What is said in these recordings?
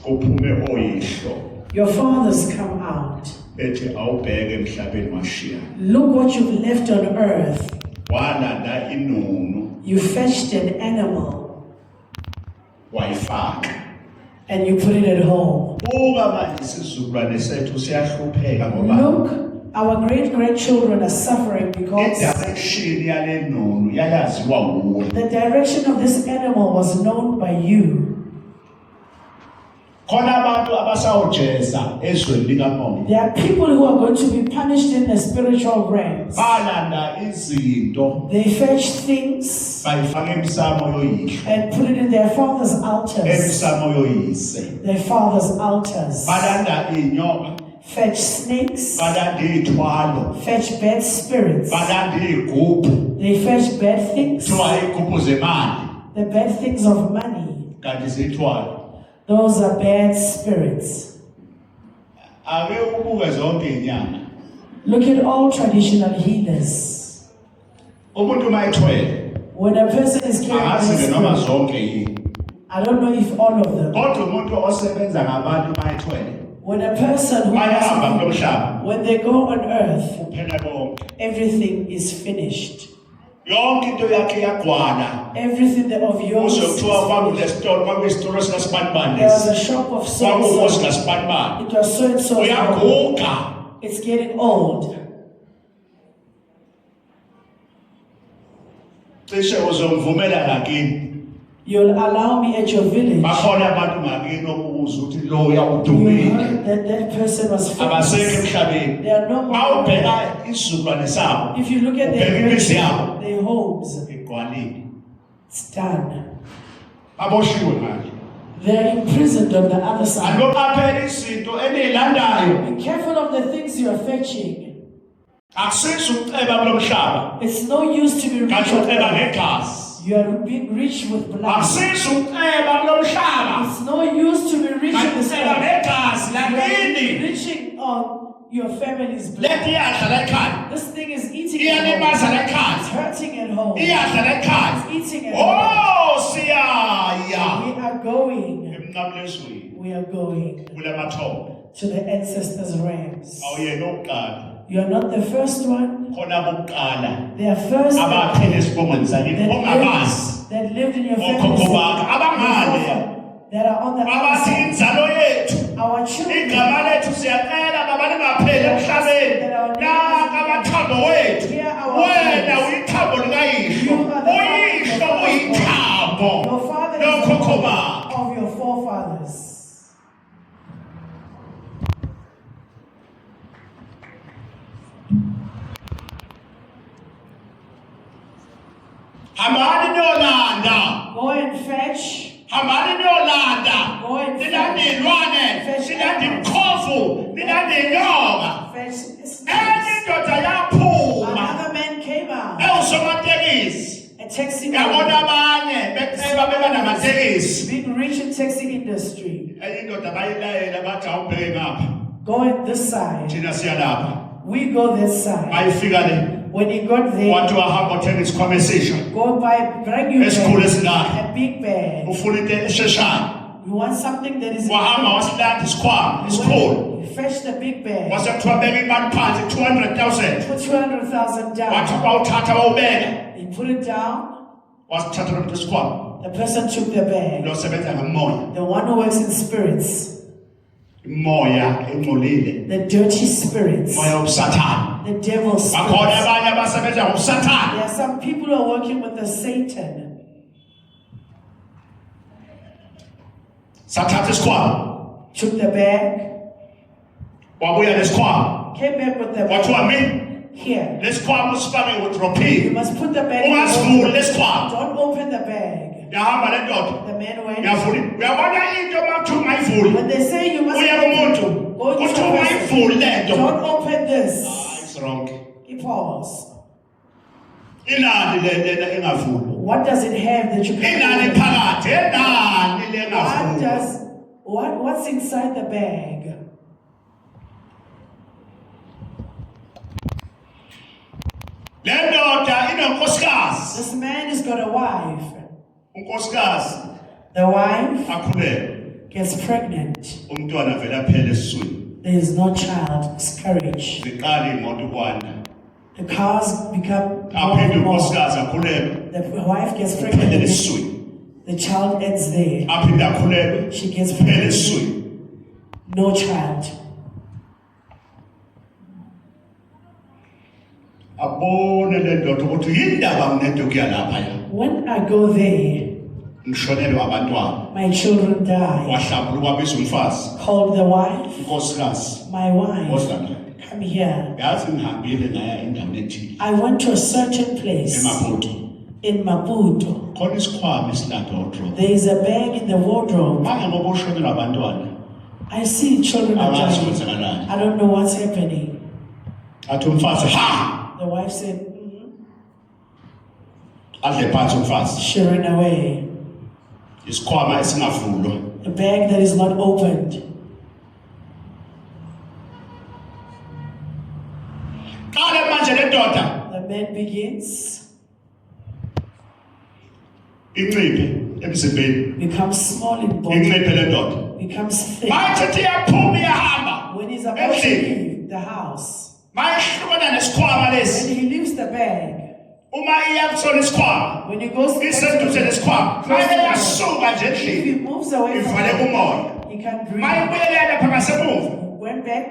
kuphume oyihlo Your fathers come out. ethi awubheke emhlabeni washiya Look what you've left on earth. walanda inunu You fetched an animal wayifaka and you put it at home. buka manje isizukulwane sethu siyahlupheka ngoba Look, our great-grandchildren are suffering because i-direction yale nunu yayaziwa wuwe the direction of this animal was known by you. khona abantu abasawujeza ezweni likamoya There are people who are going to be punished in the spiritual realms. balanda izinto They fetch things bayifaka emsamo yoyihlo and put it in their father's altars. emsamo yoyise Their father's altars. balanda inyoka Fetch snakes. balanda ithwalo Fetch bad spirits. balanda igubhu They fetch bad things. kuthiwa igubhu zemali The bad things of money. kanti zithwalo Those are bad spirits. ake ubuke zonke inyanga Look at all traditional healers. umuntu mayithwele When a person is carrying angazi a noma spirit, zonke yini I don't know if all of them. kodwa umuntu osebenza ngabantu mayithwele When a person who bayahamba has, kulomhlaba when they go on earth, kuphela konke everything is finished. yonke into yakhe yagcwala Everything that of yours is uzokuthiwa finished. kwakuyisitolo sikasibanibani There was a shop of kwakungosi so kasibanibani It was so and so. uyaguga It's getting old. cishe uzomvumela ngakini You'll allow me at your village. bakhona abantu ngakini okubuza ukuthi loya You udumile heard that person was abasekho famous. emhlabeni They are no more. mawubheka isizukulwane sabo If you look at ubheka imizi their yabo their homes, igcwalile it's done. aboshiwe manje They're imprisoned on the other side. anoqaphela izinto eniyilandayo Be careful of the things you are fetching. akusizi ukuceba kulo mhlaba It's no use to be rich. kanti on uceba earth. ngegazi You are being rich with blood. akusizi ukuceba kulo mhlaba It's no use to be rich in kanti this uceba earth. ngegazi You are lakini reaching on your family's blood. lethi iyadla la ekhaya This thing is eating at home. iyalimaza la It's ekhaya hurting at home. iyadla la ekhaya It's eating at home. oh siyaya We are going. emnqamlezweni We are going kule mathombe to the ancestors' realms. awuyena oqala You are not the first one. khona bokuqala They are first abaphila esibongweni sakini ongabazi that lived in your okhokho family. bakhe abangale That are on the abathi outside. inzalo yethu Our children. igama lethu siyacela baba lingapheli emhlabeni naka amathambo wethu wena uyithambo likayihlo uyihlo uyithambo Your father lokhokho is bakhe of your forefathers. hambani niyolanda Go and fetch. hambani niyolanda Go and nilande fetch. ilwane nilande imkhofu nilande inyoka Fetch snakes. enye indoda yaphuma Another man came out. ewusomatekisi A taxi yabona man. abanye beceba beba namatekisi Being rich in taxi industry. enye indoda bayilayela bathi awubheke ngapha Go on this side. thina siyalapha We go this side. bayifika le When he got there, wathi wahamba uthenga isikhwama esisha go buy brand new esikhulu bag, esingaka a big bag. ufuna into esheshayo You want something that is wahamba wasilanda isikhwama esikhulu you fetch the big bag. wasekuthiwa beka imali phansi 200,000 Put 200,000 wathi down. bawuthatha bawubeka He put it down. wasithatha lo muntu isikhwama The person took the bag. lo sebenza ngomoya The one who works in spirits, imoya engcolile the dirty spirits, moya wobusathane the devil's bakhona spirits. abanye abasebenza ngobusathane There are some people who are working with the Satan. sathatha isikhwama Took the bag, wabuya lesikhwama came back with the wathiwa bag. mi Here, lesikhwama usifake you wodropini must put the bag in ungasivuli the lesikhwama Don't open the bag. yahamba le ndoda The man went. yavula uyabona into makuthiwa ungayivuli When they say you must uye kumuntu go to kuthiwa the person. ungayivuli le nto Don't open this. it's wrong He paused. inani lena engavuli What does it have that you inani can phakathi enani lengavuli what's inside the bag? le ndoda inonkosikazi This man has got a wife. unkosikazi The wife akhulele gets pregnant, umntwana vele aphele esiswini there is no child, miscarriage. ziqala imoto ukwanda The cars become more aphinde and more. unkosikazi akhulelwe The wife gets phele pregnant, esiswini the child ends there. aphinde akhulelwe She gets phele pregnant, esiswini no child. abone le ndoda ukuthi yindaba mnento kuya lapha ya When I go there, ngishonelwe abantwana my children die. wahlambula kwabiza umfazi Called the wife, unkosikazi my wife, wozana come here. yazi ngihambile naya endaweni ethile I went to a certain place eMaputo in Maputo. khona isikhwama esilapha wardrobe There is a bag in the wardrobe. manje ngoba ushonelwe abantwana I see children are abazi dying. kwenzakalani I don't know what's happening. athi umfazi ha The wife said, adle phansi umfazi she ran away. isikhwama esingavulwa A bag that is not opened. qale manje le ndoda The man begins, inciphe emzimbeni becomes small in body, inciphe le ndoda becomes thick. manje thi iyaphuma iyahamba When he's about to endlini leave the house, mayehlukana nesikhwama lesi when he leaves the bag, uma iyakuthola isikhwama when he goes iseduze nesikhwama manje yasuka nje if endlini he moves away from ivale it, kumoya he can't breathe. mayibuyele lapha ngasemuva Went back,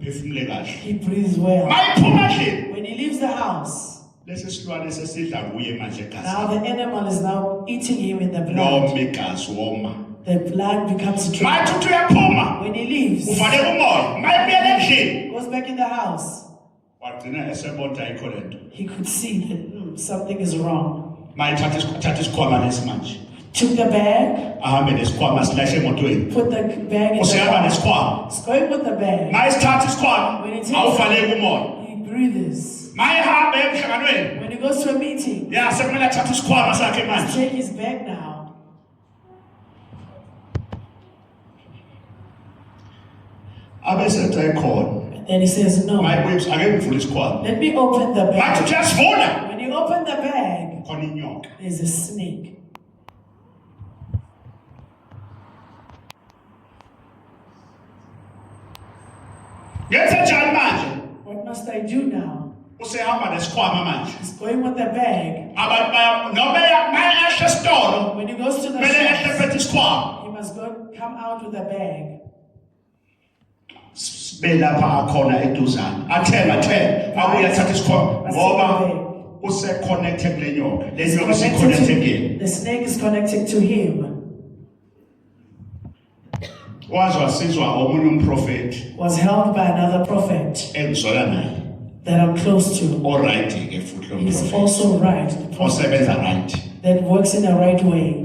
phefumule kahle he breathes well. mayiphuma endlini When he leaves the house, lesi silwane sesidla kuye manje now egazi the animal is now eating him in the blood. noma igazi woma The blood becomes dry. mayithi uthi uyaphuma When he leaves, uvale kumoya mayibuyele endlini goes back in the house, wagcina esebona ayikho le nto he could see that something is wrong. mayithatha isikhwama lesi manje Took the bag, ahambe nesikhwama silahle emotweni put the bag in the usihamba car. nesikhwama He's going with the bag. mayisithatha isikhwama When he takes awuvale kumoya he breathes. mayihambe emhlanganweni When he goes to a meeting, ya sekumele athathe isikhwama sakhe manje take his bag now. abesethi ayikhona Then he says, no, mayibuye ake ngivule isikhwama let me open the mathi bag. uyasivula When you open the bag, khona inyoka there's a snake. ngenze njani manje What must I do now? usehamba nesikhwama manje He's going with the bag. abantu noma mayehla esitolo When he goes to the kumele ehle shop, phethe isikhwama he must come out with a bag. belapha akhona eduzane athe abuye athatha isikhwama ngoba use-connected kule nyoka le nyoka isi-connected kuyena The snake is connected to him. waze wasizwa omunye umprofethi Was held by another prophet engizola naye that I'm close to. oright-ke futhi lo He's mprofethi also right. The prophet osebenza right that works in a right way.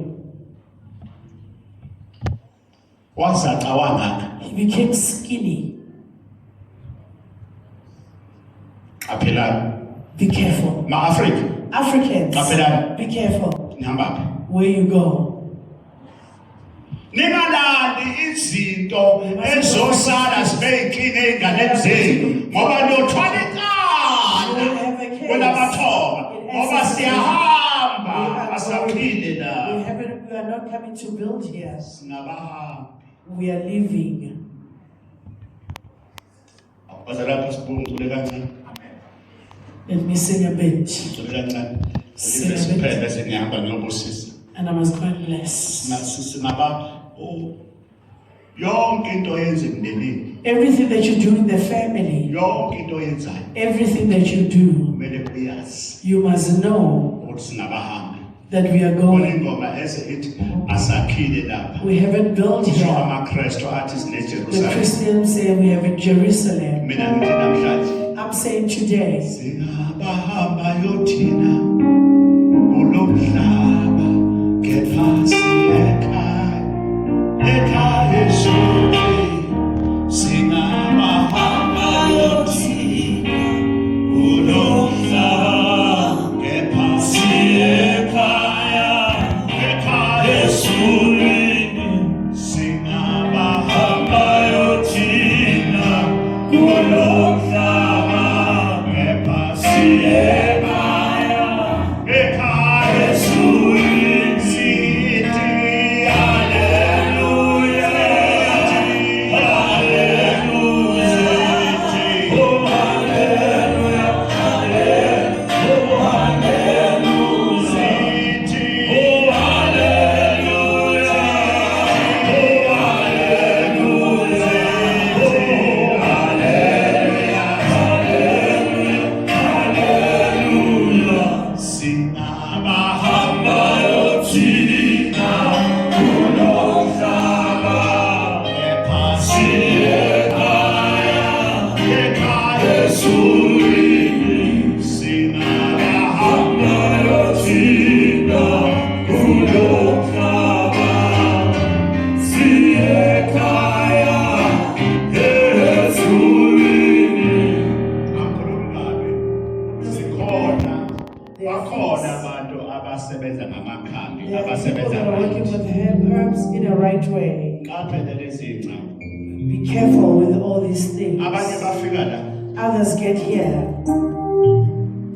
wazaca wangaka He became skinny. aphelani Be careful. ma-afrika Africans, Kapelani. be careful nihambaphi where you go. ningalandi izinto ezosala zibe yinkinga ey'nganeni zenu ngoba niyothwala inkanda kwelamathoba ngoba siyahamba asaphile la We are not coming to build here. singabahambi We are living. baza lapha sibungcule kancane Let me sing a bit. cule kancane Sing a bit. siphele sengihamba ngiyobusisa And I must go and bless. singaba yonke into oyenza emndenini Everything that you do in the family, yonke into oyenzayo everything that you do, kumele uyazi you must know ukuthi singabahambi that we are khona going. ingoma eze ithi asakhile lapha We haven't built kusho here. amakrestu athi The sinejerusalem Christians say we have in Jerusalem. mina ngithi namhlanje I'm saying today, singabahamba yothina kulo mhlaba kepha siyekhaya ekhaya ezulwini singabahamba yothina kulo mhlaba kepha siyekhaya ekhaya ezulwini singabahamba yothina kulo mhlaba kepha siyekhaya ekhaya ezulwini sithi haleluya lezi ingcabo. Be careful with all these things. Abanye bafika la Others get here.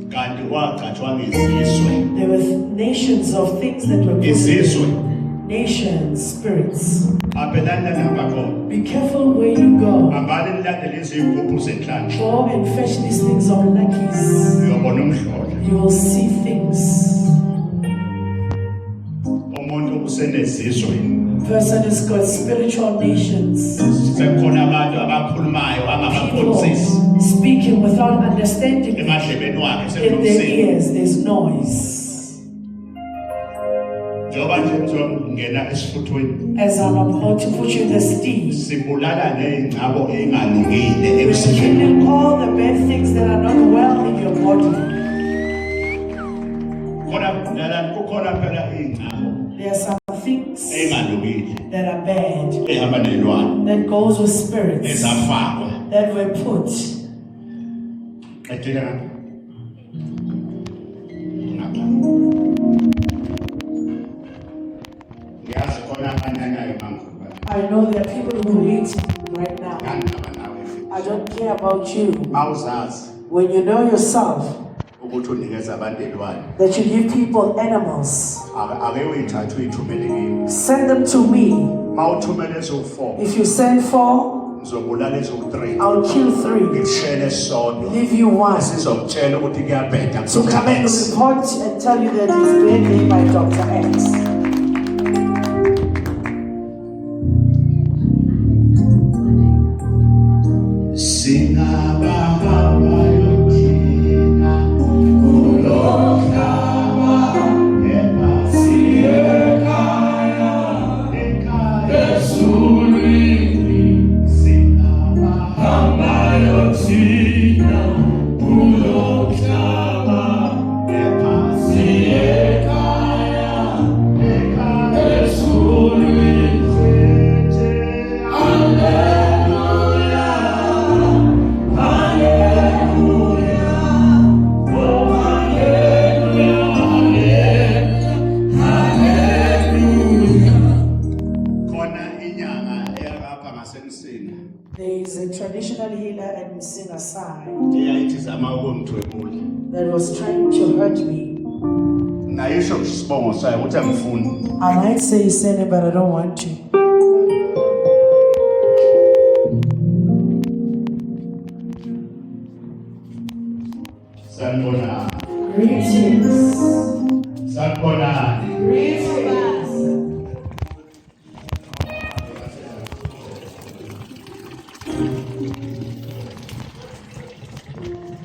kanti wagcatshwa ngezizwe. There were nations of things that were put Izizwe. in. Nations, spirits. Abelana namba khona. Be careful where you go. Ambali nilandele izinkukhu zenhlanhla. Go and fetch these things of luckies. Uyobona umhlolo. You will see things. Umuntu usenezizwe. Person has got spiritual nations. Sekukhona abantu abakhulumayo People angabaqondisisi. speaking without understanding. Emadlebeni wakhe In their sekunomsindo. ears, there's noise. Njengoba nje ngizongena esifuthweni. As I'm about to put you in the steam, Sibulala nezingcabo engalungile we're emsifeni. killing all the bad things that are not well in your body. Kukhona phela izingcabo There are some things engalungile that are bad ehamba nelwane that goes with spirits ezafakwa. that were put. Ethina ngapha. Ngiyazi khona abanyanyayo manje. I know there are people who hate you right now. Ngandaba nawe. I don't care about you. Awuzazi When you know yourself ukuthi unikeza abantu elwane. that you give people animals, Ake uyithathe uyithumele kimi. send them to me. Mawuthumele ezo4 If you send 4, ngizobulala ezo3. I'll kill 3. Ngikushele sodwa. Leave you 1. Sizokutshela ukuthi kuyabheda To come and kuzokusebenza. report and tell you that it's been made by Dr. X. There is a traditional healer at Msinga side eyayithi zama ukungithwebula. that was trying to hurt me. Nayisho isibongo sayo ukuthi angifuni. I might say his surname, but I don't want to. Sanibona. Greetings. Sanibona.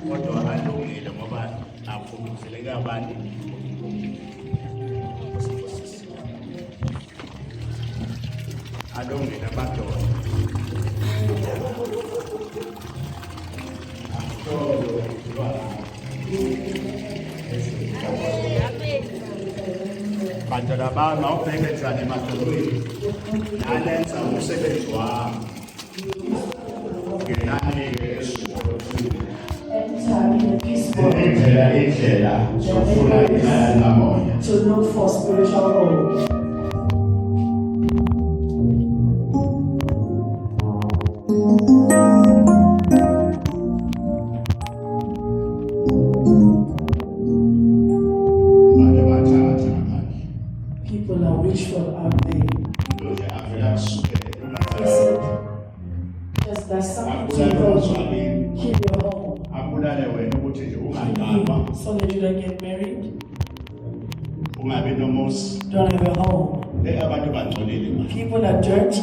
Kodwa alungile ngoba akhuluzeleka abantu. Alungile amadoda. Bantwana bami awubheke njani emadolweni nalenza umsebenzi wami ngenani-ke esikukhuluthile Enter in a peaceful indlela zokufuna ikhaya likamoya. to look for spiritual hope. Abantu bathatha ngaphandle People are wishful out there. nje avela kusukela He said, just there's something to abulale go. umzwabini Keep your home. abulale wena ukuthi nje ungaqapha So that you don't get married, ungabi nomuzi. don't have a home. Abantu bangcolile manje. People are dirty.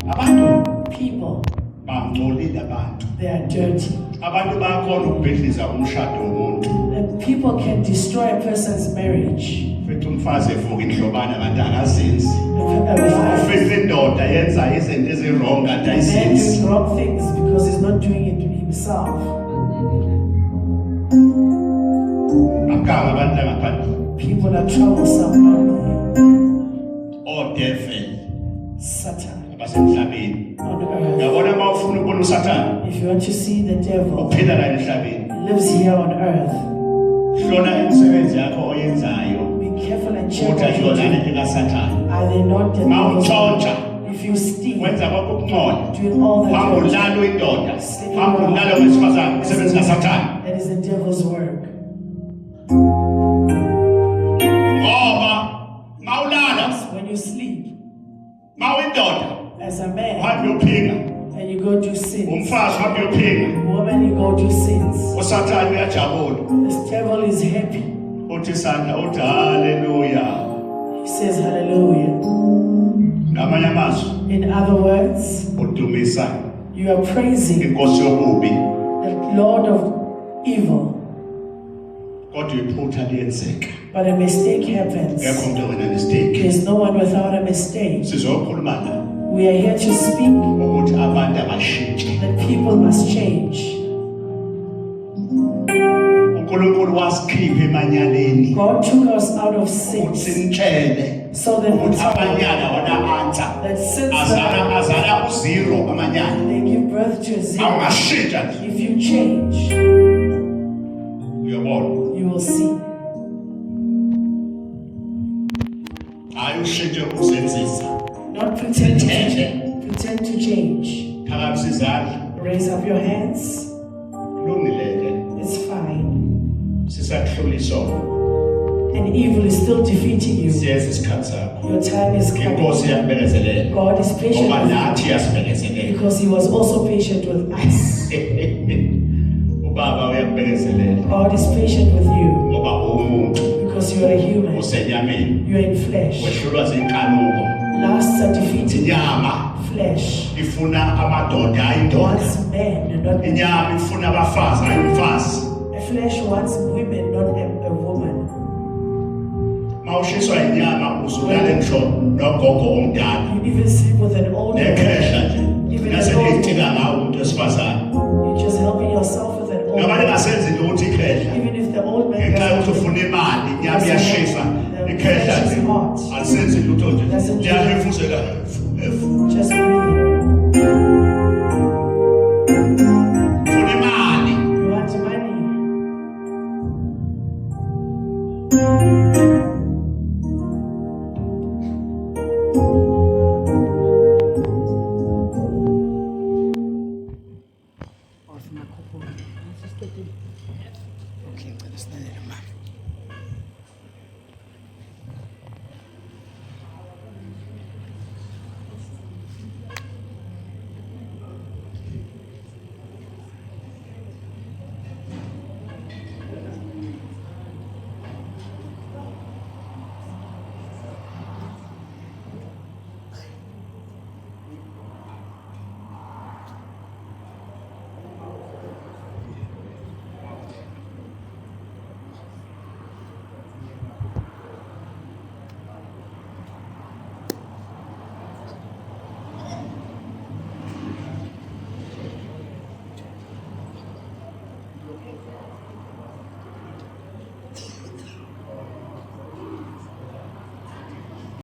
Abantu People, bangcolile abantu. they are dirty. Abantu bayakhona ukubhidliza umshado womuntu. And people can destroy a person's marriage. Futhi umfazi evuka inhlobana kanti akazenzi. A Ufisa indoda yenza izinto ezirong kanti man ayizenzi. doing wrong things because he's not doing it to himself. Akanga abantu ngaphandle. People are troublesome out there. O devil Satan abasemhlabeni. on earth. Yabona uma ufuna ukubona uSathane If you want to see the devil, uphila la emhlabeni. he lives here on earth. Hlola imisebenzi yakho oyenzayo. Be careful and check Ukuthi what you ayona do. ekaSathane. Are they not the Mawutshontsha devils? if you steal, wenza konke ukungcola, doing all that hamba good, ulala indoda, hamba ulala owesifazane, umsebenzi kaSathane. that is the devil's work. Ngoba mawulala, When you sleep mawindoda, as a man hamba uyophinga, and you go do sins, umfazi hamba uyophinga, woman you go do sins, uSathane uyajabula. the devil is happy. Uthi sandla uthi haleluya. He says hallelujah. Ngamanye amazwi, In other words, udumisa you are praising inkosi yobubi, the Lord of evil, kodwa iphutha liyenzeka. but a mistake happens. Akekho umuntu ongena mistake. There's no one without a mistake. Sizokhuluma la We are here to speak ukuthi abantu abashintshe. that people must change. uNkulunkulu wasikhipha emanyaleni God took us out of sin ukuthi simtshele so that we ukuthi tell amanyala wona answer. that since Azala uzero amanyala. they give birth to a zero, Awungashintsha nje. if you change, Uyabona? you will see. Hayi ushintshe uzenzisa. Not pretend to change. Phakamisa izandla. Raise up your hands. Kulungileke. It's fine. Sisakuhluliswa. And evil is still defeating you. Siyeza isikhathi sakho. Your time is coming. Inkosi iyakubekezelela. God is patient Ngoba with you nathi iyasibekezelela. because He was also patient with us. Ubaba uyakubekezelela. God is patient with you Ngoba umuntu because you are a human. usenyameni. You are in flesh. Wehlulwa zinkanuko. Lusts are defeated. Inyama Flesh ifuna amadoda ayindoda. wants men, not Inyama ifuna abafazi ayimfazi. a flesh wants women, not a woman. Mawushiswa inyama uzulala ngisho nogogo omdala. You even sleep with an old man. Nekhehla nje. Even an Nase old liyitika man. ngawo umuntu wesifazane. You're just helping yourself with an old Noma man. lingasenzi lutho ikhehla. Even if the old man Ngenxa yokuthi doesn't ufuna imali, inyama iyashisa. Ikhehla nje. Alisenzi lutho nje. doesn't do Liyahefa